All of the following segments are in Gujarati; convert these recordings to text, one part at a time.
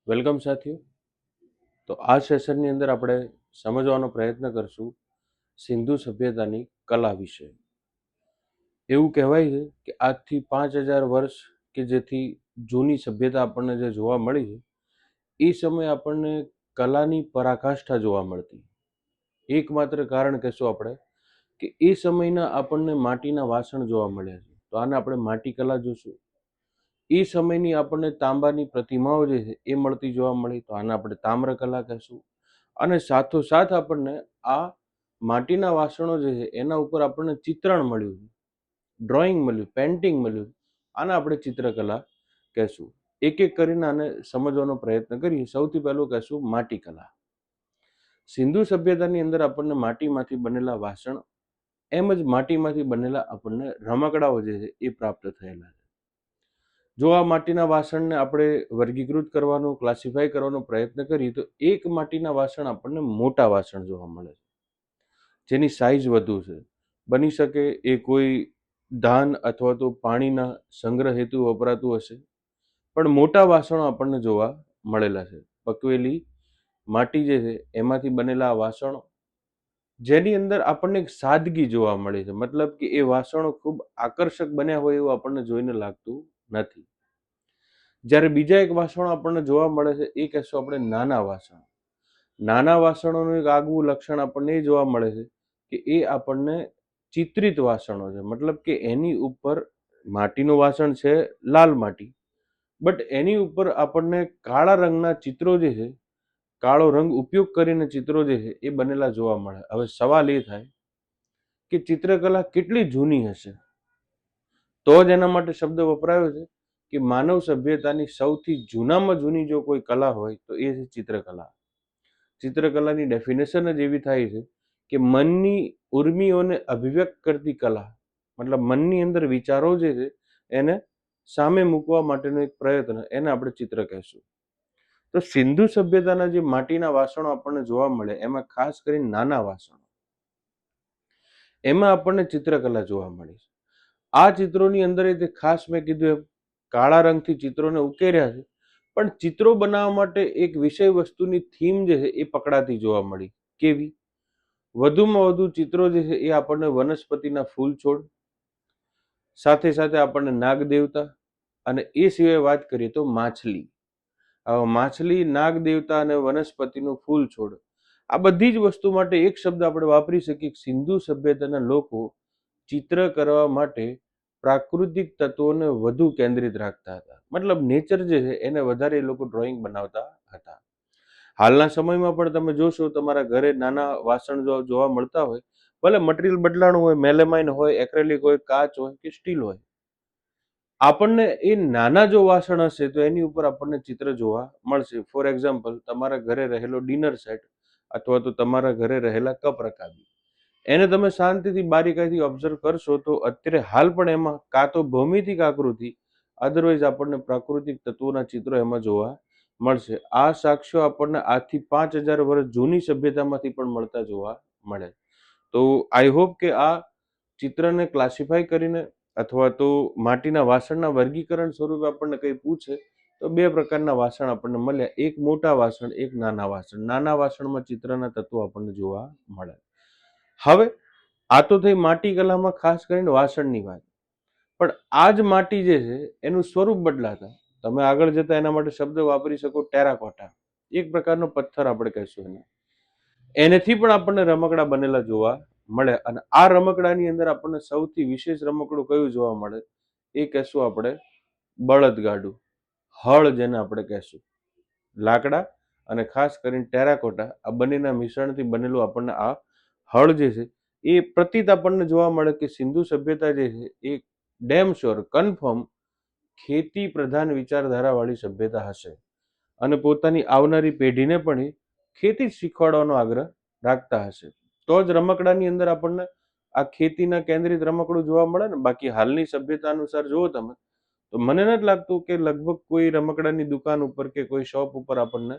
વેલકમ સાથીઓ. તો આ સેશનની અંદર આપણે સમજવાનો પ્રયત્ન કરશું સિંધુ સભ્યતાની કલા વિશે. એવું કહેવાય છે કે આજથી 5000 વર્ષ કે જેથી જૂની સભ્યતા આપણને જે જોવા મળી છે એ સમયે આપણને કલાની પરાકાષ્ઠા જોવા મળતી. એકમાત્ર કારણ કહેશું આપણે કે એ સમયના આપણને માટીના વાસણ જોવા મળ્યા છે, તો આને આપણે માટી કલા જોશું. એ સમયની આપણને તાંબાની પ્રતિમાઓ જે છે એ મળતી જોવા મળી, તો આને આપણે તામ્રકલા કહેશું. અને સાથોસાથ આપણને આ માટીના વાસણો જે છે એના ઉપર આપણને ચિત્રણ મળ્યું, ડ્રોઈંગ મળ્યું, પેન્ટિંગ મળ્યું, આને આપણે ચિત્રકલા કહેશું. એક એક કરીને આને સમજવાનો પ્રયત્ન કરીએ. સૌથી પહેલું કહેશું માટીકલા. સિંધુ સભ્યતાની અંદર આપણને માટીમાંથી બનેલા વાસણ એમ જ માટીમાંથી બનેલા આપણને રમકડાઓ જે છે એ પ્રાપ્ત થયેલા છે. જો આ માટીના વાસણને આપણે વર્ગીકૃત કરવાનો, ક્લાસિફાય કરવાનો પ્રયત્ન કરીએ તો એક માટીના વાસણ આપણને મોટા વાસણ જોવા મળે છે, જેની સાઇઝ વધુ છે. બની શકે એ કોઈ ધાન અથવા તો પાણીના સંગ્રહ હેતુ વપરાતું હશે, પણ મોટા વાસણો આપણને જોવા મળેલા છે. પકવેલી માટી જે છે એમાંથી બનેલા વાસણો, જેની અંદર આપણને એક સાદગી જોવા મળે છે. મતલબ કે એ વાસણો ખૂબ આકર્ષક બન્યા હોય એવું આપણને જોઈને લાગતું નથી. જ્યારે બીજા એક વાસણો આપણને જોવા મળે છે એ કહેશું આપણે નાના વાસણો. નાના વાસણોનું એક આગવું લક્ષણ આપણને એ જોવા મળે છે કે એ આપણને ચિત્રિત વાસણો છે. મતલબ કે એની ઉપર માટીનું વાસણ છે, લાલ માટી, બટ એની ઉપર આપણને કાળા રંગના ચિત્રો જે છે, કાળો રંગ ઉપયોગ કરીને ચિત્રો જે છે એ બનેલા જોવા મળે. હવે સવાલ એ થાય કે ચિત્રકલા કેટલી જૂની હશે? તો જ એના માટે શબ્દ વપરાયો છે કે માનવ સભ્યતાની સૌથી જૂનામાં જૂની જો કોઈ કલા હોય તો એ છે ચિત્રકલા. ચિત્રકલાની ડેફિનેશન જ એવી થાય છે કે મનની ઉર્મિઓને અભિવ્યક્ત કરતી કલા. મતલબ મનની અંદર વિચારો જે છે એને સામે મૂકવા માટેનો એક પ્રયત્ન, એને આપણે ચિત્ર કહેશું. તો સિંધુ સભ્યતાના જે માટીના વાસણો આપણને જોવા મળે એમાં ખાસ કરીને નાના વાસણો, એમાં આપણને ચિત્રકલા જોવા મળે છે. આ ચિત્રોની અંદર તે ખાસ મેં કીધું એમ કાળા રંગથી ચિત્રોને ઉકેર્યા છે, પણ ચિત્રો બનાવવા માટે એક વિષય વસ્તુની થીમ જે છે એ પકડાતી જોવા મળી. કેવી? વધુમાં વધુ ચિત્રો જે છે એ આપણને વનસ્પતિના ફૂલ છોડ, સાથે સાથે આપણને નાગ દેવતા, અને એ સિવાય વાત કરીએ તો માછલી. માછલી, નાગ દેવતા અને વનસ્પતિનું ફૂલ છોડ, આ બધી જ વસ્તુ માટે એક શબ્દ આપણે વાપરી શકીએ. સિંધુ સભ્યતાના લોકો ચિત્ર કરવા માટે પ્રાકૃતિક તત્વોને વધુ કેન્દ્રિત રાખતા હતા. મતલબ નેચર જે છે એને વધારે એ લોકો ડ્રોઈંગ બનાવતા હતા. હાલના સમયમાં પણ તમે જોશો તમારા ઘરે નાના વાસણ જોવા મળતા હોય, ભલે મટીરિયલ બદલાણું હોય, મેલેમાઇન હોય, એક્રેલિક હોય, કાચ હોય કે સ્ટીલ હોય, આપણને એ નાના જો વાસણ હશે તો એની ઉપર આપણને ચિત્ર જોવા મળશે. ફોર એક્ઝામ્પલ, તમારા ઘરે રહેલો ડિનર સેટ અથવા તો તમારા ઘરે રહેલા કપ રકાબી, એને તમે શાંતિથી બારીકાઈથી ઓબ્ઝર્વ કરશો તો અત્યારે હાલ પણ એમાં કાં તો ભૌમિતિક આકૃતિ, અધરવાઇઝ આપણને પ્રાકૃતિક તત્વોના ચિત્રો એમાં જોવા મળશે. આ સાક્ષ્યો આપણને આજથી 5000 વર્ષ જૂની સભ્યતામાંથી પણ મળતા જોવા મળે. તો આઈ હોપ કે આ ચિત્રને ક્લાસિફાય કરીને અથવા તો માટીના વાસણના વર્ગીકરણ સ્વરૂપે આપણને કંઈ પૂછે તો બે પ્રકારના વાસણ આપણને મળ્યા, એક મોટા વાસણ, એક નાના વાસણ. નાના વાસણમાં ચિત્રના તત્વો આપણને જોવા મળે. હવે આ તો થઈ માટી કલામાં ખાસ કરીને વાસણની વાત, પણ આ જ માટી જે છે એનું સ્વરૂપ બદલાતા. તમે આગળ જતા એના માટે શબ્દ વાપરી શકો ટેરાકોટા, એક પ્રકારનો પથ્થર આપણે કહીશું એને. એનેથી પણ આપણને રમકડા બનેલા જોવા મળે. અને આ રમકડાની અંદર આપણને સૌથી વિશેષ રમકડું કયું જોવા મળે એ કહેશું આપણે બળદગાડું, હળ, જેને આપણે કહેશું. લાકડા અને ખાસ કરીને ટેરાકોટા, આ બંનેના મિશ્રણથી બનેલું આપણને આ હળ જે છે એ પ્રતીત આપણને જોવા મળે કે સિંધુ સભ્યતા જે છે એ ડેમ શ્યોર, કન્ફર્મ ખેતી પ્રધાન વિચારધારાવાળી સભ્યતા હશે અને પોતાની આવનારી પેઢીને પણ એ ખેતી શીખવાડવાનો આગ્રહ રાખતા હશે. તો જ રમકડાની અંદર આપણને આ ખેતીના કેન્દ્રિત રમકડું જોવા મળે ને. બાકી હાલની સભ્યતા અનુસાર જુઓ તમે તો મને નથી લાગતું કે લગભગ કોઈ રમકડાની દુકાન ઉપર કે કોઈ શોપ ઉપર આપણને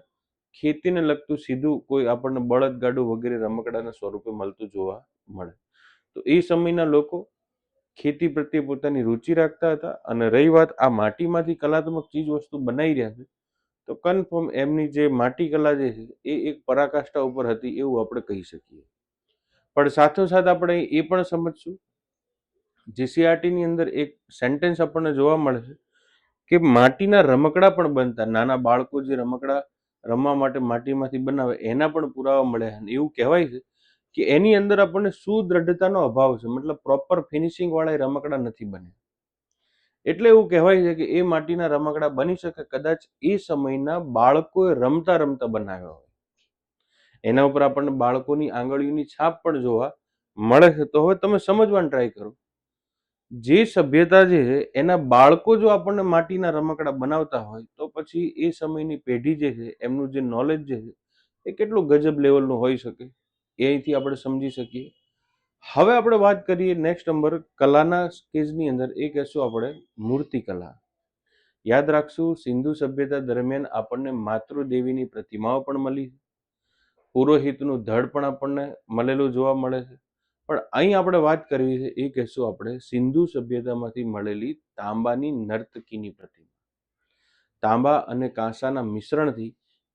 ખેતીને લગતું સીધું કોઈ આપણને બળદગાડું વગેરે રમકડાના સ્વરૂપે મળતું જોવા મળે. તો એ સમયના લોકો ખેતી પ્રત્યે પોતાની રુચિ રાખતા હતા. અને રહી વાત આ માટીમાંથી કલાત્મક ચીજ વસ્તુ બનાવી રહ્યા છે, તો કન્ફર્મ એમની જે માટી કલા જે છે એ એક પરાકાષ્ઠા ઉપર હતી એવું આપણે કહી શકીએ. પણ સાથોસાથ આપણે એ પણ સમજશું, જીસીઆરટીની અંદર એક સેન્ટેન્સ આપણને જોવા મળે છે કે માટીના રમકડા પણ બનતા, નાના બાળકો જે રમકડા રમવા માટે માટીમાંથી બનાવે એના પણ પુરાવા મળ્યા. અને એવું કહેવાય છે કે એની અંદર આપણને સુદ્રઢતાનો અભાવ છે, મતલબ પ્રોપર ફિનિશિંગ વાળા રમકડા નથી બન્યા. એટલે એવું કહેવાય છે કે એ માટીના રમકડા બની શકે કદાચ એ સમયના બાળકોએ રમતા રમતા બનાવ્યા હોય. એના ઉપર આપણને બાળકોની આંગળીઓની છાપ પણ જોવા મળે છે. તો હવે તમે સમજવાનું ટ્રાય કરો, જે સભ્યતા જે છે એના બાળકો જો આપણને માટીના રમકડા બનાવતા હોય તો પછી એ સમયની પેઢી જે છે એમનું જે નોલેજ જે છે એ કેટલું ગજબ લેવલનું હોઈ શકે એ અહીંથી આપણે સમજી શકીએ. હવે આપણે વાત કરીએ નેક્સ્ટ નંબર કલાના સ્ટેજની અંદર, એ કહેશું આપણે મૂર્તિકલા. યાદ રાખશું, સિંધુ સભ્યતા દરમિયાન આપણને માતૃદેવીની પ્રતિમાઓ પણ મળી, પુરોહિતનું ધડ પણ આપણને મળેલું જોવા મળે છે. પણ અહીં આપણે વાત કરવી છે એ કહેશું આપણે સિંધુ સભ્યતામાંથી મળેલી તાંબાની નર્તકીની પ્રતિમા. તાંબા અને કાંસાના મિશ્રણથી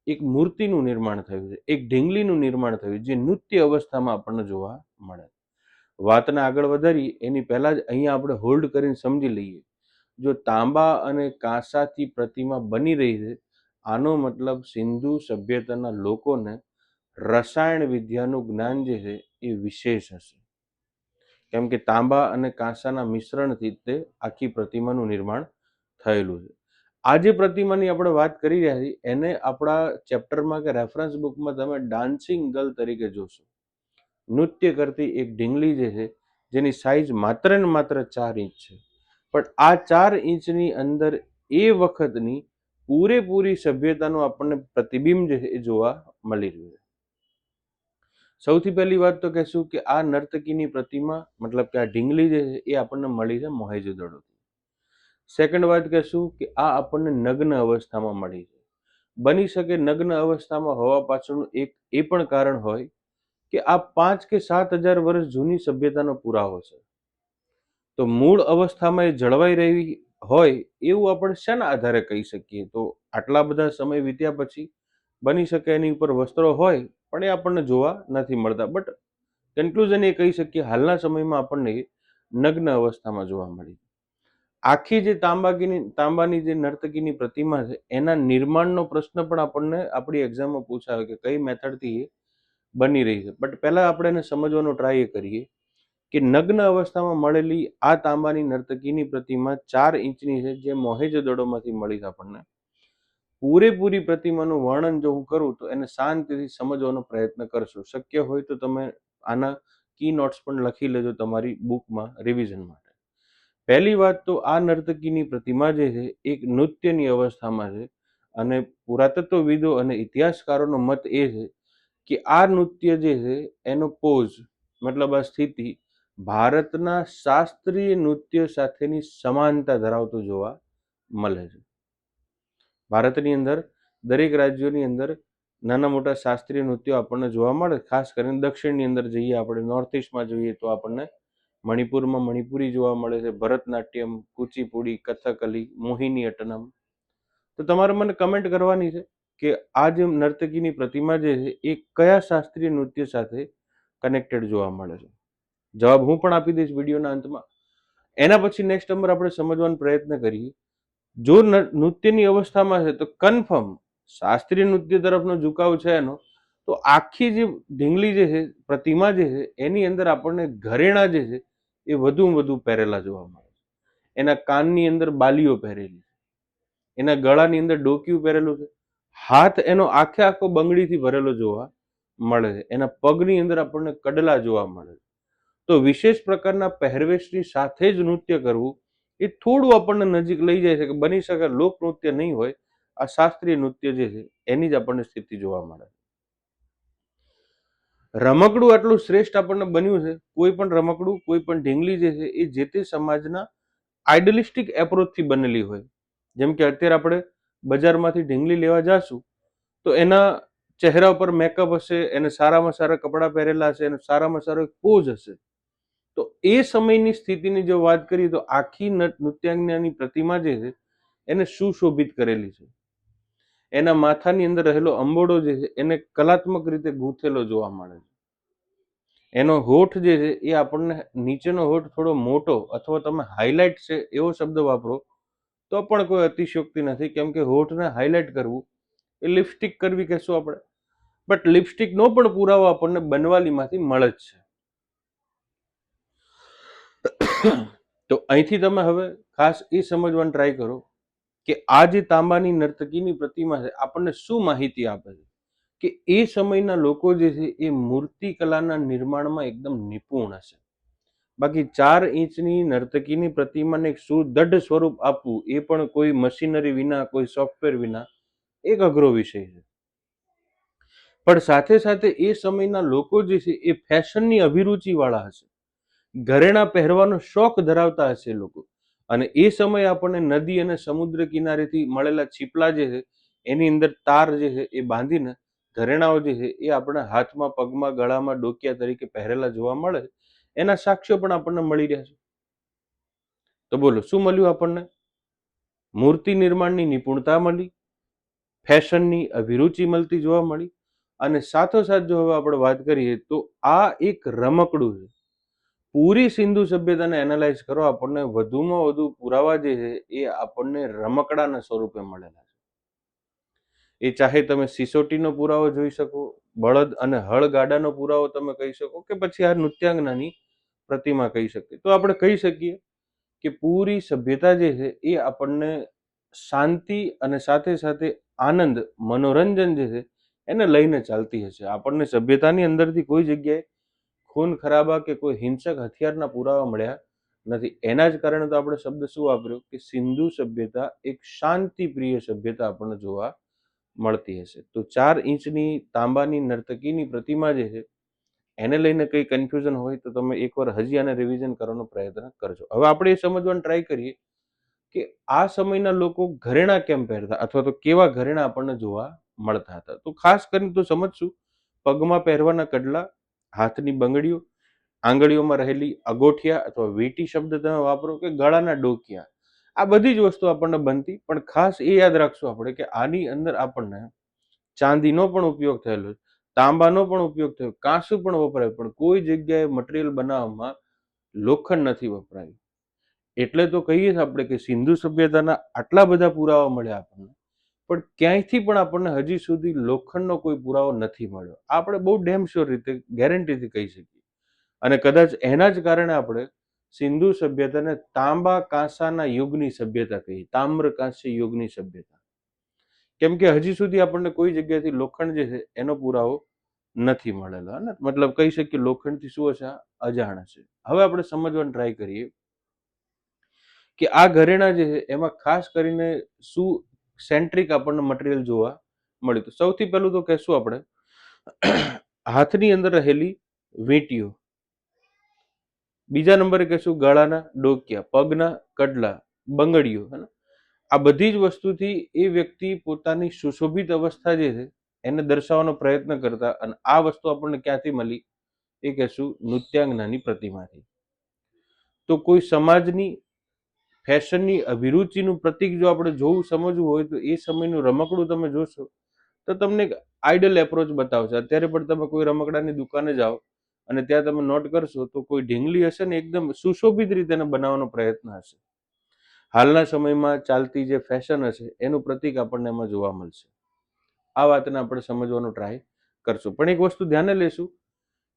એક મૂર્તિનું નિર્માણ થયું છે, એક ઢીંગલીનું નિર્માણ થયું જે નૃત્ય અવસ્થામાં આપણને જોવા મળે. વાતને આગળ વધારી એની પહેલા જ અહીંયા આપણે હોલ્ડ કરીને સમજી લઈએ, જો તાંબા અને કાંસાથી પ્રતિમા બની રહી છે, આનો મતલબ સિંધુ સભ્યતાના લોકોને રસાયણ વિદ્યાનું જ્ઞાન જે છે એ વિશેષ હશે, કેમ કે તાંબા અને કાંસાના મિશ્રણથી તે આખી પ્રતિમાનું નિર્માણ થયેલું છે. આ જે પ્રતિમાની આપણે વાત કરી રહ્યા છીએ એને આપણા ચેપ્ટરમાં કે રેફરન્સ બુકમાં તમે ડાન્સિંગ ગર્લ તરીકે જોશો. નૃત્ય કરતી એક ઢીંગલી જે છે જેની સાઈઝ માત્ર ને માત્ર 4 ઇંચ છે. પણ આ 4 ઇંચની અંદર એ વખતની પૂરેપૂરી સભ્યતાનું આપણને પ્રતિબિંબ જે છે એ જોવા મળી રહ્યું છે. સૌથી પહેલી વાત તો કહેશું કે આ નર્તકીની પ્રતિમા મતલબ કે આ ઢીંગલી જે છે એ આપણને મળી છે મોહેંજો-દડોથી. સેકન્ડ વાત કહેશું કે આ આપણને નગ્ન અવસ્થામાં મળી છે. બની શકે નગ્ન અવસ્થામાં હોવા પાછળનું એક એ પણ કારણ હોય કે આ 5 કે 7 હજાર વર્ષ જૂની સભ્યતાનો પુરાવો છે. તો મૂળ અવસ્થામાં એ જળવાઈ રહી હોય એવું આપણે શેના આધારે કહી શકીએ? તો આટલા બધા સમય વીત્યા પછી બની શકે એની ઉપર વસ્ત્રો હોય પણ એ આપણને જોવા નથી મળતા. બટ કન્ક્લુઝન એ કહી શકીએ હાલના સમયમાં આપણને નગ્ન અવસ્થામાં જોવા મળી. આખી જે તાંબાની જે નર્તકીની પ્રતિમા છે એના નિર્માણનો પ્રશ્ન પણ આપણને આપણી એક્ઝામમાં પૂછાયો કે કઈ મેથડથી એ બની રહી છે. બટ પહેલા આપણે એને સમજવાનો ટ્રાય કરીએ કે નગ્ન અવસ્થામાં મળેલી આ તાંબાની નર્તકીની પ્રતિમા 4 ઇંચની છે જે મોહેંજો-દડોમાંથી મળી છે આપણને. પૂરેપૂરી પ્રતિમાનું વર્ણન જો હું કરું તો એને શાંતિથી સમજવાનો પ્રયત્ન કરશો. શક્ય હોય તો તમે આના કી નોટ્સ પણ લખી લેજો તમારી બુકમાં રિવિઝન માટે. પહેલી વાત તો આ નર્તકીની પ્રતિમા જે છે એક નૃત્યની અવસ્થામાં છે અને પુરાતત્વવિદો અને ઇતિહાસકારોનો મત એ છે કે આ નૃત્ય જે છે એનો પોઝ મતલબ આ સ્થિતિ ભારતના શાસ્ત્રીય નૃત્ય સાથેની સમાનતા ધરાવતું જોવા મળે છે. ભારતની અંદર દરેક રાજ્યોની અંદર નાના મોટા શાસ્ત્રીય નૃત્યો આપણને જોવા મળે. ખાસ કરીને દક્ષિણની અંદર જઈએ આપણે, નોર્થ ઇસ્ટમાં જોઈએ તો આપણને મણિપુરમાં મણિપુરી જોવા મળે છે, ભરતનાટ્યમ, કુચીપુડી, કથકલી, મોહિની અટ્ટનમ. તો તમારે મને કમેન્ટ કરવાની છે કે આ જે નર્તકીની પ્રતિમા જે છે એ કયા શાસ્ત્રીય નૃત્ય સાથે કનેક્ટેડ જોવા મળે છે. જવાબ હું પણ આપી દઈશ વિડીયોના અંતમાં. એના પછી નેક્સ્ટ નંબર આપણે સમજવાનો પ્રયત્ન કરીએ, જો નૃત્યની અવસ્થામાં છે તો કન્ફર્મ શાસ્ત્રીય નૃત્ય તરફનો ઝુકાવ છે એનો, તો આખી જે ઢીંગલી જે છે પ્રતિમા જે છે એની અંદર આપણને ઘરેણા જે છે એ વધુ પહેરેલા જોવા મળે છે. એના કાનની અંદર બાલીઓ પહેરેલી છે, એના ગળાની અંદર ડોકિયું પહેરેલું છે, હાથ એનો આખો બંગડીથી ભરેલો જોવા મળે છે, એના પગની અંદર આપણને કડલા જોવા મળે છે. તો વિશેષ પ્રકારના પહેરવેશની સાથે જ નૃત્ય કરવું એ થોડું આપણને નજીક લઈ જાય છે કે બની શકે લોકનૃત્ય નહીં હોય, આ શાસ્ત્રીય નૃત્ય જે છે એની જ આપણને સ્થિતિ જોવા મળે. રમકડું આટલું શ્રેષ્ઠ આપણને બન્યું છે, કોઈ પણ રમકડું, કોઈ પણ ઢીંગલી જે છે એ જે તે સમાજના આઇડલિસ્ટિક એપ્રોચથી બનેલી હોય. જેમ કે અત્યારે આપણે બજારમાંથી ઢીંગલી લેવા જાશું તો એના ચહેરા ઉપર મેકઅપ હશે, એને સારામાં સારા કપડાં પહેરેલા હશે, એને સારામાં સારો એક પોઝ હશે. તો એ સમયની સ્થિતિની જો વાત કરીએ તો આખી નૃત્યાંગનાની પ્રતિમા જે છે એને સુશોભિત કરેલી છે. એના માથાની અંદર રહેલો અંબોડો જે છે એને કલાત્મક રીતે ગૂંથેલો જોવા મળે છે. એનો હોઠ જે છે એ આપણને નીચેનો હોઠ થોડો મોટો અથવા તમે હાઇલાઇટ છે એવો શબ્દ વાપરો તો પણ કોઈ અતિશયોક્તિ નથી, કેમ કે હોઠને હાઇલાઇટ કરવું એ લિપસ્ટિક કરવી કહેશું આપણે, બટ લિપસ્ટિકનો પણ પુરાવો આપણને બનવાલીમાંથી મળે જ છે. તો અહીંથી તમે હવે ખાસ એ સમજવાનું ટ્રાય કરો કે આ જે તાંબાની નર્તકીની પ્રતિમા છે આપણને શું માહિતી આપે છે કે એ સમયના લોકો જે છે એ મૂર્તિકલાના નિર્માણમાં એકદમ નિપુણ હશે. બાકી 4 ઇંચની નર્તકીની પ્રતિમાને એક સુદૃઢ સ્વરૂપ આપવું એ પણ કોઈ મશીનરી વિના, કોઈ સોફ્ટવેર વિના એક અઘરો વિષય છે. પણ સાથે સાથે એ સમયના લોકો જે છે એ ફેશનની અભિરુચિ વાળા હશે, ઘરેણા પહેરવાનો શોખ ધરાવતા હશે લોકો, અને એ સમયે આપણને નદી અને સમુદ્ર કિનારેથી મળેલા છીપલા જે છે એની અંદર તાર જે છે એ બાંધીને ઘરેણાઓ જે છે એ આપણા હાથમાં, પગમાં, ગળામાં, ડોકિયા તરીકે પહેરેલા જોવા મળે. એના સાક્ષ્યો પણ આપણને મળી રહ્યા છે. તો બોલો શું મળ્યું આપણને? મૂર્તિ નિર્માણની નિપુણતા મળી, ફેશનની અભિરુચિ મળતી જોવા મળી, અને સાથોસાથ જો હવે આપણે વાત કરીએ તો આ એક રમકડું છે. પૂરી સિંધુ સભ્યતાને એનાલાઇઝ કરો, આપણને વધુમાં વધુ પુરાવા જે છે એ આપણને રમકડાના સ્વરૂપે મળેલા છે. એ ચાહે તમે સિસોટીનો પુરાવો જોઈ શકો, બળદ અને હળ ગાડાનો પુરાવો તમે કહી શકો, કે પછી આ નૃત્યાંગનાની પ્રતિમા કહી શકીએ. તો આપણે કહી શકીએ કે પૂરી સભ્યતા જે છે એ આપણને શાંતિ અને સાથે સાથે આનંદ, મનોરંજન જે છે એને લઈને ચાલતી હશે. આપણને સભ્યતાની અંદરથી કોઈ જગ્યાએ ખૂન ખરાબા કે કોઈ હિંસક હથિયારના પુરાવા મળ્યા નથી. એના જ કારણે તો આપણે શબ્દ શું વાપર્યો કે સિંધુ સભ્યતા એક શાંતિપ્રિય સભ્યતા આપણને જોવા મળતી હશે. તો 4 ઇંચની તાંબાની નર્તકીની પ્રતિમા જે છે એને લઈને કંઈ કન્ફ્યુઝન હોય તો તમે એકવાર હજી આને રિવિઝન કરવાનો પ્રયત્ન કરજો. હવે આપણે એ સમજવાનું ટ્રાય કરીએ કે આ સમયના લોકો ઘરેણા કેમ પહેરતા, અથવા તો કેવા ઘરેણા આપણને જોવા મળતા હતા. તો ખાસ કરીને તો સમજશું પગમાં પહેરવાના કડલા, હાથની બંગડીઓ, આંગળીઓમાં રહેલી અગોઠિયા અથવા વીટી શબ્દ તમે વાપરો, કે ગળાના ડોકિયા, આ બધી જ વસ્તુ આપણને બનતી. પણ ખાસ એ યાદ રાખશું આપણે કે આની અંદર આપણને ચાંદીનો પણ ઉપયોગ થયેલો, તાંબાનો પણ ઉપયોગ થયો, કાંસુ પણ વપરાય, પણ કોઈ જગ્યાએ મટીરિયલ બનાવવામાં લોખંડ નથી વપરાયું. એટલે તો કહીએ આપણે કે સિંધુ સભ્યતાના આટલા બધા પુરાવા મળ્યા આપણને, પણ ક્યાંયથી પણ આપણને હજી સુધી લોખંડનો કોઈ પુરાવો નથી મળ્યો. આપણે બહુ ડેમ શ્યોર રીતે, ગેરંટીથી કહી શકીએ. અને કદાચ એના જ કારણે આપણે સિંધુ સભ્યતાને તાંબા કાંસાના યુગની સભ્યતા કહી, તામ્ર કાંસ્ય યુગની સભ્યતા. કેમ કે હજી સુધી આપણને કોઈ જગ્યાએથી લોખંડ જે છે એનો પુરાવો નથી મળેલો. અને મતલબ કહી શકીએ લોખંડથી શું હશે, અજાણ હશે. હવે આપણે સમજવાનું ટ્રાય કરીએ કે આ ઘરેણા જે છે એમાં ખાસ કરીને શું સેન્ટ્રિક આપણને મટીરિયલ જોવા મળ્યું. તો સૌથી પહેલું તો કહેશું આપણે હાથની અંદર રહેલી વીંટીઓ, બીજા નંબરે કહેશું ગળાના ડોકિયા, પગના કડલા, બંગડીઓ. આ બધી જ વસ્તુથી એ વ્યક્તિ પોતાની સુશોભિત અવસ્થા જે છે એને દર્શાવવાનો પ્રયત્ન કરતા. અને આ વસ્તુ આપણને ક્યાંથી મળી એ કહેશું નૃત્યાંગનાની પ્રતિમાથી. તો કોઈ સમાજની ફેશનની અભિરુચિનું પ્રતીક જો આપણે જોવું, સમજવું હોય તો એ સમયનું રમકડું તમે જોશો તો તમને એક આઈડલ એપ્રોચ બતાવશે. અત્યારે પણ તમે કોઈ રમકડાની દુકાને જાઓ અને ત્યાં તમે નોટ કરશો તો કોઈ ઢીંગલી હશે ને એકદમ સુશોભિત રીતે એને બનાવવાનો પ્રયત્ન હશે. હાલના સમયમાં ચાલતી જે ફેશન હશે એનું પ્રતીક આપણને એમાં જોવા મળશે. આ વાતને આપણે સમજવાનો ટ્રાય કરશું. પણ એક વસ્તુ ધ્યાને લેશું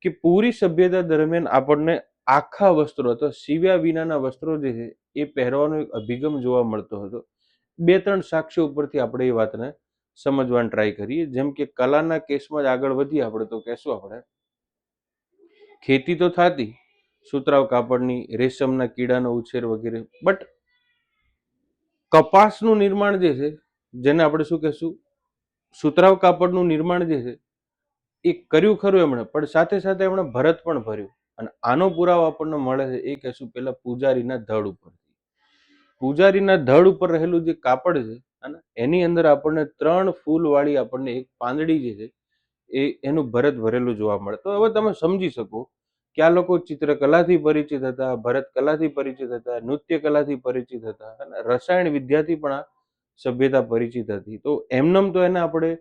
કે પૂરી સભ્યતા દરમિયાન આપણને આખા વસ્ત્રો અથવા સીવ્યા વિનાના વસ્ત્રો જે છે એ પહેરવાનો એક અભિગમ જોવા મળતો હતો. 2-3 સાક્ષ્યો ઉપરથી આપણે એ વાતને સમજવાનું ટ્રાય કરીએ. જેમ કે કલાના કેસમાં જ આગળ વધીએ આપણે તો કહેશું આપણે ખેતી તો થતી સુતરાઉ કાપડની, રેશમના કીડાનો ઉછેર વગેરે, બટ કપાસનું નિર્માણ જે છે, જેને આપણે શું કહેશું સુતરાઉ કાપડનું નિર્માણ જે છે એ કર્યું ખરું એમણે, પણ સાથે સાથે એમણે ભરત પણ ભર્યું. અને આનો પુરાવો આપણને મળે છે એ કહેશું પેલા પૂજારીના ધડ ઉપર. પૂજારીના ધડ ઉપર રહેલું જે કાપડ છે એની અંદર આપણને 3 ફૂલવાળી આપણને એક પાંદડી જે છે એનું ભરત ભરેલું જોવા મળે. તો હવે તમે સમજી શકો કે આ લોકો ચિત્રકલાથી પરિચિત હતા, ભરત કલાથી પરિચિત હતા, નૃત્ય કલાથી પરિચિત હતા, અને રસાયણ વિદ્યાથી પણ આ સભ્યતા પરિચિત હતી. તો એમનેમ તો એને આપણે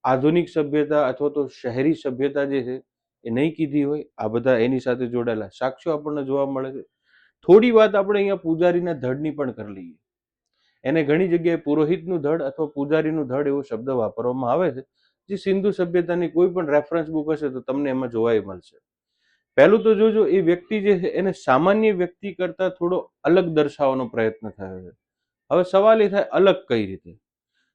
આધુનિક સભ્યતા અથવા તો શહેરી સભ્યતા જે છે એ નહીં કીધી હોય. આ બધા એની સાથે જોડાયેલા સાક્ષ્યો આપણને જોવા મળે છે. થોડી વાત આપણે અહીંયા પૂજારીના ધડની પણ કરી લઈએ. એને ઘણી જગ્યાએ પુરોહિતનું ધડ અથવા પૂજારીનું ધડ એવો શબ્દ વાપરવામાં આવે છે, જે સિંધુ સભ્યતાની કોઈ પણ રેફરન્સ બુક હશે તો તમને એમાં જોવાય મળશે. પહેલું તો જોજો, એ વ્યક્તિ જે છે એને સામાન્ય વ્યક્તિ કરતા થોડો અલગ દર્શાવવાનો પ્રયત્ન થયો છે. હવે સવાલ એ થાય, અલગ કઈ રીતે?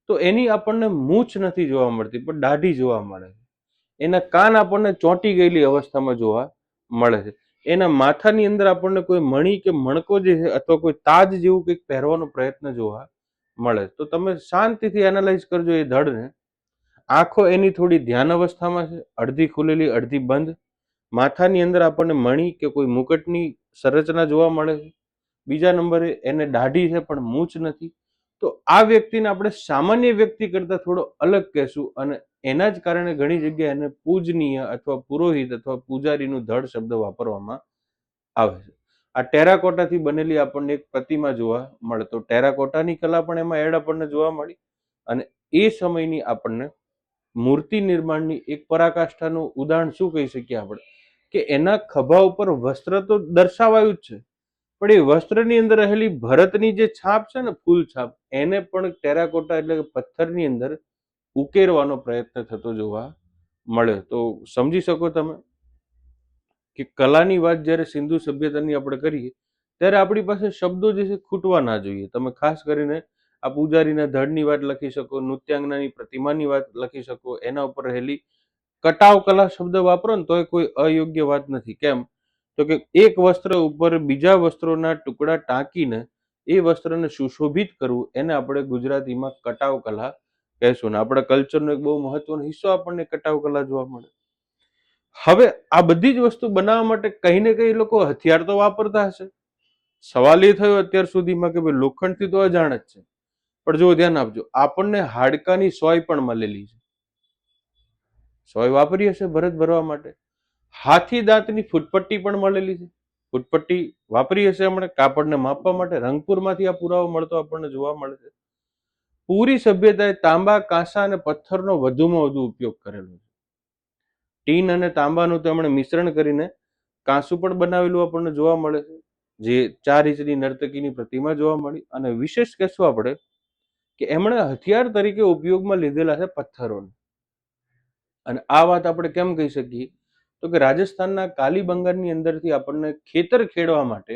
તો એની આપણને મૂછ નથી જોવા મળતી, પણ દાઢી જોવા મળે છે. એના કાન આપણને ચોંટી ગયેલી અવસ્થામાં જોવા મળે છે. એના માથાની અંદર આપણને કોઈ મણી કે મણકો જે છે અથવા કોઈ તાજ જેવું કંઈક પહેરવાનો પ્રયત્ન જોવા મળે. તો તમે શાંતિથી એનાલાઇઝ કરજો એ ધડને. આંખો એની થોડી ધ્યાન અવસ્થામાં છે, અડધી ખુલેલી અડધી બંધ. માથાની અંદર આપણને મણી કે કોઈ મુકટની સંરચના જોવા મળે છે. બીજા નંબરે એને દાઢી છે પણ મૂછ નથી. તો આ વ્યક્તિને આપણે સામાન્ય વ્યક્તિ કરતા થોડો અલગ કહેશું, અને એના જ કારણે ઘણી જગ્યાએ એને પૂજનીય અથવા પુરોહિત અથવા પૂજારીનું ધડ શબ્દ વાપરવામાં આવે છે. આ ટેરાકોટાથી બનેલી આપણને એક પ્રતિમા જોવા મળે. તો ટેરાકોટાની કલા પણ એમાં એડ આપણને જોવા મળી, અને એ સમયની આપણને મૂર્તિ નિર્માણની એક પરાકાષ્ઠાનું ઉદાહરણ શું કહી શકીએ આપણે, કે એના ખભા ઉપર વસ્ત્ર તો દર્શાવાયું જ છે, પણ એ વસ્ત્રની અંદર રહેલી ભરતની જે છાપ છે ને, ફૂલ છાપ, એને પણ ટેરાકોટા એટલે કે પથ્થરની અંદર ઉકેરવાનો પ્રયત્ન થતો જોવા મળે. તો સમજી શકો તમે કે કલાની વાત જ્યારે સિંધુ સભ્યતાની આપણે કરીએ ત્યારે આપણી પાસે શબ્દો જે છે ખૂટવા ના જોઈએ. તમે ખાસ કરીને આ પૂજારીના ધડની વાત લખી શકો, નૃત્યાંગનાની પ્રતિમાની વાત લખી શકો, એના ઉપર રહેલી કટાવ કલા શબ્દ વાપરો ને તોય કોઈ અયોગ્ય વાત નથી. કેમ? તો કે એક વસ્ત્ર ઉપર બીજા વસ્ત્રોના ટુકડા ટાંકીને એ વસ્ત્રને સુશોભિત કરવું, એને આપણે ગુજરાતીમાં કટાવ કલા કહેશું. ને આપણા કલ્ચરનો એક બહુ મહત્વનો હિસ્સો આપણને કટાવ કલા જોવા મળે. હવે આ બધી જ વસ્તુ બનાવવા માટે કઈ ને કઈ લોકો હથિયાર તો વાપરતા હશે. સવાલ એ થયો અત્યાર સુધીમાં કે ભાઈ લોખંડથી તો અજાણ જ છે, પણ જો ધ્યાન આપજો, આપણને હાડકાની સોય પણ મળેલી છે. સોય વાપરી હશે ભરત ભરવા માટે. હાથી દાંતની ફૂટપટ્ટી પણ મળેલી છે. ફૂટપટ્ટી વાપરી હશે હમણાં કાપડને માપવા માટે. રંગપુરમાંથી આ પુરાવો મળતો આપણને જોવા મળે છે. પૂરી સભ્યતાએ તાંબા, કાંસા અને પથ્થરનો વધુમાં વધુ ઉપયોગ કરેલો છે. ટીન અને તાંબાનું તેમણે મિશ્રણ કરીને કાંસુ પણ બનાવેલું આપણને જોવા મળે છે, જે 4 ઇંચની નર્તકીની પ્રતિમા જોવા મળી. અને વિશેષ કહેશું આપણે કે એમણે હથિયાર તરીકે ઉપયોગમાં લીધેલા છે પથ્થરોને. અને આ વાત આપણે કેમ કહી શકીએ, તો કે રાજસ્થાનના કાલીબંગાળની અંદરથી આપણને ખેતર ખેડવા માટે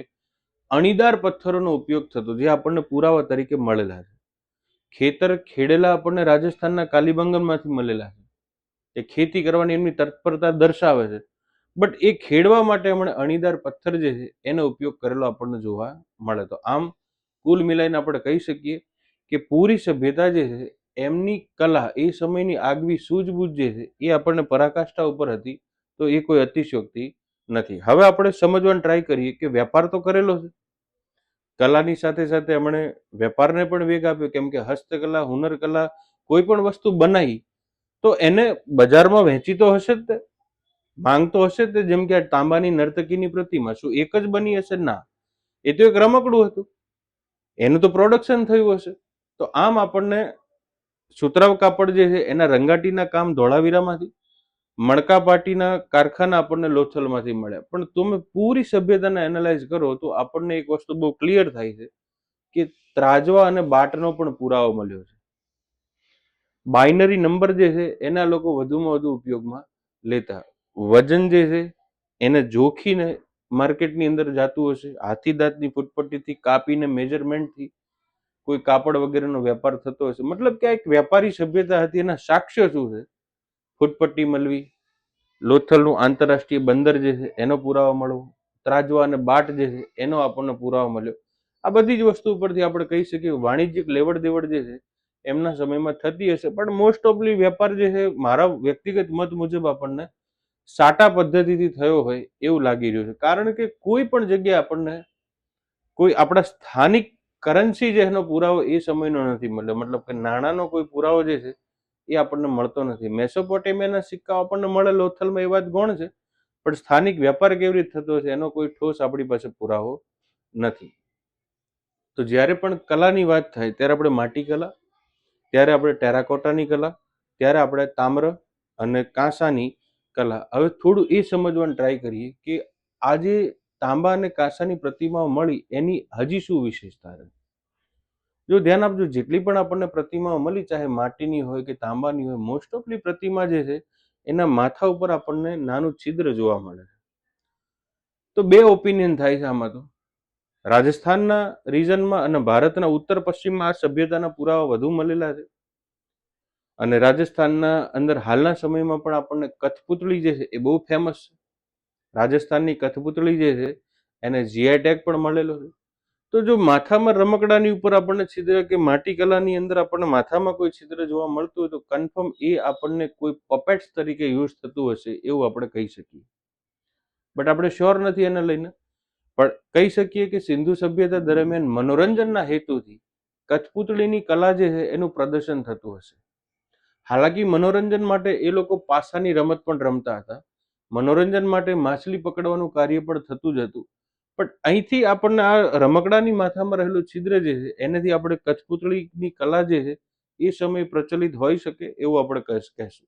અણીદાર પથ્થરોનો ઉપયોગ થતો, જે આપણને પુરાવા તરીકે મળેલા છે. ખેતર ખેડેલા આપણને રાજસ્થાનના કાલીબંગાળમાંથી મળેલા છે. એ ખેતી કરવાની એમની તત્પરતા દર્શાવે છે. બટ એ ખેડવા માટે એમણે અણીદાર પથ્થર જે છે એનો ઉપયોગ કરેલો આપણને જોવા મળે. તો આમ કુલ મિલાઈને આપણે કહી શકીએ કે પૂરી સભ્યતા જે છે એમની કલા, એ સમયની આગવી સૂઝબૂઝ જે છે એ આપણને પરાકાષ્ઠા ઉપર હતી. તો એ કોઈ અતિશયોક્તિ નથી. હવે આપણે સમજવાનું ટ્રાય કરીએ કે વેપાર તો કરેલો છે, કલાની સાથે સાથે એમણે વેપારને પણ વેગ આપ્યો. કેમ કે હસ્તકલા, હુનરકલા, કોઈ પણ વસ્તુ બનાવી તો એને બજારમાં વહેંચી તો હશે જ તે, માંગ તો હશે જ તે. જેમ કે આ તાંબાની નર્તકીની પ્રતિમા શું એક જ બની હશે? ના, એ તો એક રમકડું હતું, એનું તો પ્રોડક્શન થયું હશે. તો આમ આપણને સુતરાવ કાપડ જે છે એના રંગાટીના કામ ધોળાવીરામાંથી, મણકા પાટીના કારખાના આપણને લોથલમાંથી મળ્યા. પણ તમે પૂરી સભ્યતાને એનાલાઇઝ કરો તો આપણને એક વસ્તુ બહુ ક્લિયર થાય છે કે ત્રાજવા અને બાટનો પણ પુરાવો મળ્યો છે. બાઇનરી નંબર જે છે એના લોકો વધુમાં વધુ ઉપયોગમાં લેતા. વજન જે છે એને જોખીને માર્કેટની અંદર જાતું હશે. હાથી દાંતની ફૂટપટ્ટીથી કાપીને મેજરમેન્ટથી કોઈ કાપડ વગેરેનો વેપાર થતો હશે. મતલબ કે એક વેપારી સભ્યતા હતી. એના સાક્ષ્ય શું છે? ફૂટપટ્ટી મળવી, લોથલનું આંતરરાષ્ટ્રીય બંદર જે છે એનો પુરાવો મળવો, ત્રાજવા અને બાટ જે છે એનો આપણને પુરાવો મળ્યો. આ બધી જ વસ્તુ પરથી આપણે કહી શકીએ વાણિજ્યિક લેવડ દેવડ જે છે એમના સમયમાં થતી હશે. પણ મોસ્ટ ઓફલી વેપાર જે છે મારા વ્યક્તિગત મત મુજબ આપણને સાટા પદ્ધતિથી થયો હોય એવું લાગી રહ્યું છે. કારણ કે કોઈ પણ જગ્યાએ આપણને કોઈ આપણા સ્થાનિક કરન્સી જેનો પુરાવો એ સમયનો નથી મળ્યો. મતલબ કે નાણાંનો કોઈ પુરાવો જે છે એ આપણને મળતો નથી. મેસોપોટેમિયાના સિક્કાઓ આપણને મળે લોથલમાં, એ વાત ગૌણ છે, પણ સ્થાનિક વેપાર કેવી રીતે થતો હશે એનો કોઈ ઠોસ આપણી પાસે પુરાવો નથી. તો જ્યારે પણ કલાની વાત થાય ત્યારે આપણે માટી કલા ત્યારે આપણે ટેરાકોટાની કલા, ત્યારે આપણે તામ્ર અને કાંસાની કલા. હવે થોડું એ સમજવાનું ટ્રાય કરીએ કે આજે તાંબા અને કાંસાની પ્રતિમાઓ મળી એની હજી શું વિશેષતા રહે. જો ધ્યાન આપજો, જેટલી પણ આપણને પ્રતિમાઓ મળી, ચાહે માટીની હોય કે તાંબાની હોય, મોસ્ટ ઓફલી પ્રતિમા જે છે એના માથા ઉપર આપણને નાનું છિદ્ર જોવા મળે છે. તો બે ઓપિનિયન થાય છે આમાં. તો રાજસ્થાનના રીજનમાં અને ભારતના ઉત્તર પશ્ચિમમાં આ સભ્યતાના પુરાવા વધુ મળેલા છે. અને રાજસ્થાનના અંદર હાલના સમયમાં પણ આપણને કઠપુતળી જે છે એ બહુ ફેમસ છે. રાજસ્થાનની કઠપુતળી જે છે એને જીઆઈ ટેગ પણ મળેલો છે. તો જો માથામાં રમકડાની ઉપર આપણને છિદ્ર કે માટી કલાની અંદર આપણને માથામાં કોઈ છિદ્ર જોવા મળતું હોય તો કન્ફર્મ એ આપણને કોઈ પપેટ્સ તરીકે યુઝ થતું હશે એવું આપણે કહી શકીએ. બટ આપણે શ્યોર નથી એને લઈને, પણ કહી શકીએ કે સિંધુ સભ્યતા દરમિયાન મનોરંજનના હેતુથી કઠપુતળીની કલા જે છે એનું પ્રદર્શન થતું હશે. હાલાકી મનોરંજન માટે એ લોકો પાસાની રમત પણ રમતા હતા, મનોરંજન માટે માછલી પકડવાનું કાર્ય પણ થતું જ હતું. પણ અહીંથી આપણને આ રમકડાની માથામાં રહેલું છિદ્ર જે છે એનાથી આપણે કઠપુતળીની કલા જે છે એ સમય પ્રચલિત હોઈ શકે એવું આપણે કહેશું.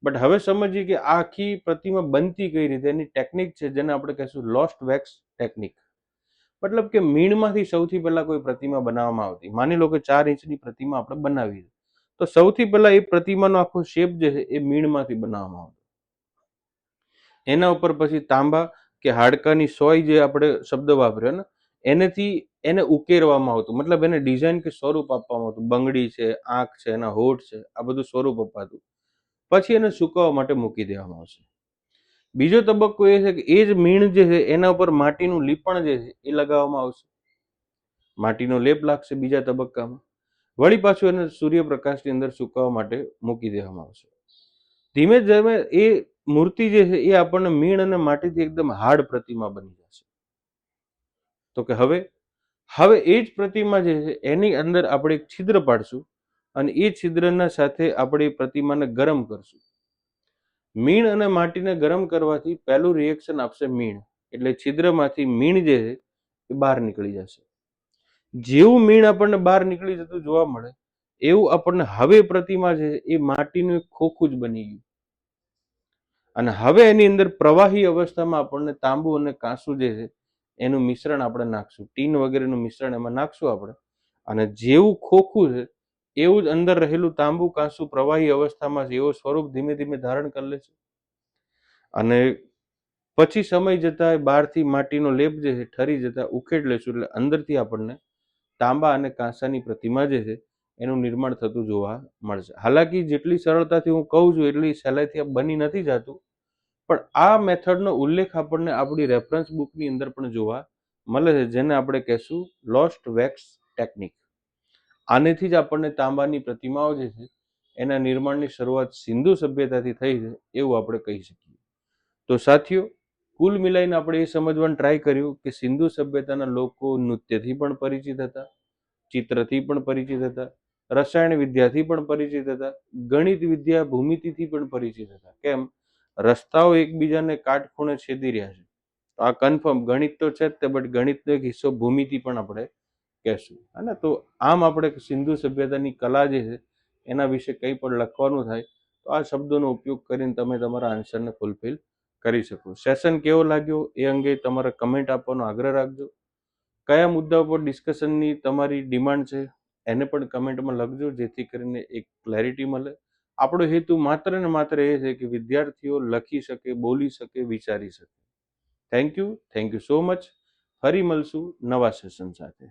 બટ હવે સમજીએ કે આ આખી પ્રતિમા બનતી કઈ રીતે, એની ટેકનિક છે જેને આપણે કહેશું લોસ્ટ વેક્સ ટેકનિક. મતલબ કે મીણમાંથી સૌથી પહેલા કોઈ પ્રતિમા બનાવવામાં આવતી. માની લો કે 4 ઇંચની પ્રતિમા આપણે બનાવી, તો સૌથી પહેલા એ પ્રતિમાનો આખો શેપ જે છે એ મીણમાંથી બનાવવામાં આવતો. એના ઉપર પછી તાંબા કે હાડકાની સોય જે આપણે શબ્દ વાપર્યો ને એનેથી એને ઉકેરવામાં આવતું, મતલબ એને ડિઝાઇન કે સ્વરૂપ આપવામાં આવતું. બંગડી છે, આંખ છે, એના હોઠ છે, આ બધું સ્વરૂપ અપાતું. પછી એને સુકવવા માટે મૂકી દેવામાં આવશે. બીજો તબક્કો એ છે કે એ જ મીણ જે છે એના ઉપર માટીનું લીપણ જે છે એ લગાવવામાં આવશે. માટીનો લેપ લાગશે બીજા તબક્કામાં. વળી પાછું એને સૂર્યપ્રકાશની અંદર સુકવવા માટે મૂકી દેવામાં આવશે. ધીમે ધીમે એ મૂર્તિ જે છે એ આપણને મીણ અને માટીથી એકદમ હાર્ડ પ્રતિમા બની જશે. તો કે હવે એ જ પ્રતિમા જે છે એની અંદર આપણે એક છિદ્ર પાડશું અને એ છિદ્રના સાથે આપણે પ્રતિમાને ગરમ કરશું. મીણ અને માટીને ગરમ કરવાથી પહેલું રિએક્શન આપશે મીણ, એટલે છિદ્રમાંથી મીણ જે છે એ બહાર નીકળી જશે. જેવું મીણ આપણને બહાર નીકળી જતું જોવા મળે એવું આપણને હવે પ્રતિમા છે એ માટીનું એક ખોખું જ બની ગયું. અને હવે એની અંદર પ્રવાહી અવસ્થામાં આપણને તાંબુ અને કાંસુ જે છે એનું મિશ્રણ આપણે નાખશું, ટીન વગેરેનું મિશ્રણ એમાં નાખશું આપણે. અને જેવું ખોખું છે એવું જ અંદર રહેલું તાંબુ કાંસુ પ્રવાહી અવસ્થામાં છે એવો સ્વરૂપ ધીમે ધીમે ધારણ કરી લેશે. અને પછી સમય જતા બહારથી માટીનો લેપ જે છે ઠરી જતા ઉખેડ લેશું, એટલે અંદરથી આપણને તાંબા અને કાંસાની પ્રતિમા જે છે એનું નિર્માણ થતું જોવા મળશે. હાલાકી જેટલી સરળતાથી હું કહું છું એટલી સહેલાઈથી આ બની નથી જતું, પણ આ મેથડનો ઉલ્લેખ આપણને આપણી રેફરન્સ બુકની અંદર પણ જોવા મળે છે, જેને આપણે કહેશું લોસ્ટ વેક્સ ટેકનિક. આનેથી જ આપણને તાંબાની પ્રતિમાઓ જે છે એના નિર્માણની શરૂઆત સિંધુ સભ્યતાથી થઈ છે એવું આપણે કહી શકીએ. તો સાથીઓ, કુલ મિલાઈને આપણે એ સમજવાનું ટ્રાય કર્યું કે સિંધુ સભ્યતાના લોકો નૃત્યથી પણ પરિચિત હતા, ચિત્રથી પણ પરિચિત હતા, રસાયણ વિદ્યાથી પણ પરિચિત હતા, ગણિત વિદ્યા ભૂમિતિથી પણ પરિચિત હતા. કેમ? રસ્તાઓ એકબીજાને કાટખૂણે છેદી રહ્યા છે. આ કન્ફર્મ ગણિત તો છે જ તે, બટ ગણિતનો એક હિસ્સો ભૂમિતિ પણ આપણે કહેશું. અને તો આમ આપણે સિંધુ સભ્યતાની કલા જે છે એના વિશે કંઈ પણ લખવાનું થાય તો આ શબ્દોનો ઉપયોગ કરીને તમે તમારા આન્સરને ફૂલફિલ કરી શકો. સેશન કેવો લાગ્યો એ અંગે તમારે કમેન્ટ આપવાનો આગ્રહ રાખજો. કયા મુદ્દા ઉપર ડિસ્કશનની તમારી ડિમાન્ડ છે એને પણ કમેન્ટમાં લખજો, જેથી કરીને એક ક્લેરિટી મળે. આપણો હેતુ માત્ર ને માત્ર એ છે કે વિદ્યાર્થીઓ લખી શકે, બોલી શકે, વિચારી શકે. Thank you so much. ફરી મળશું નવા સેશન સાથે.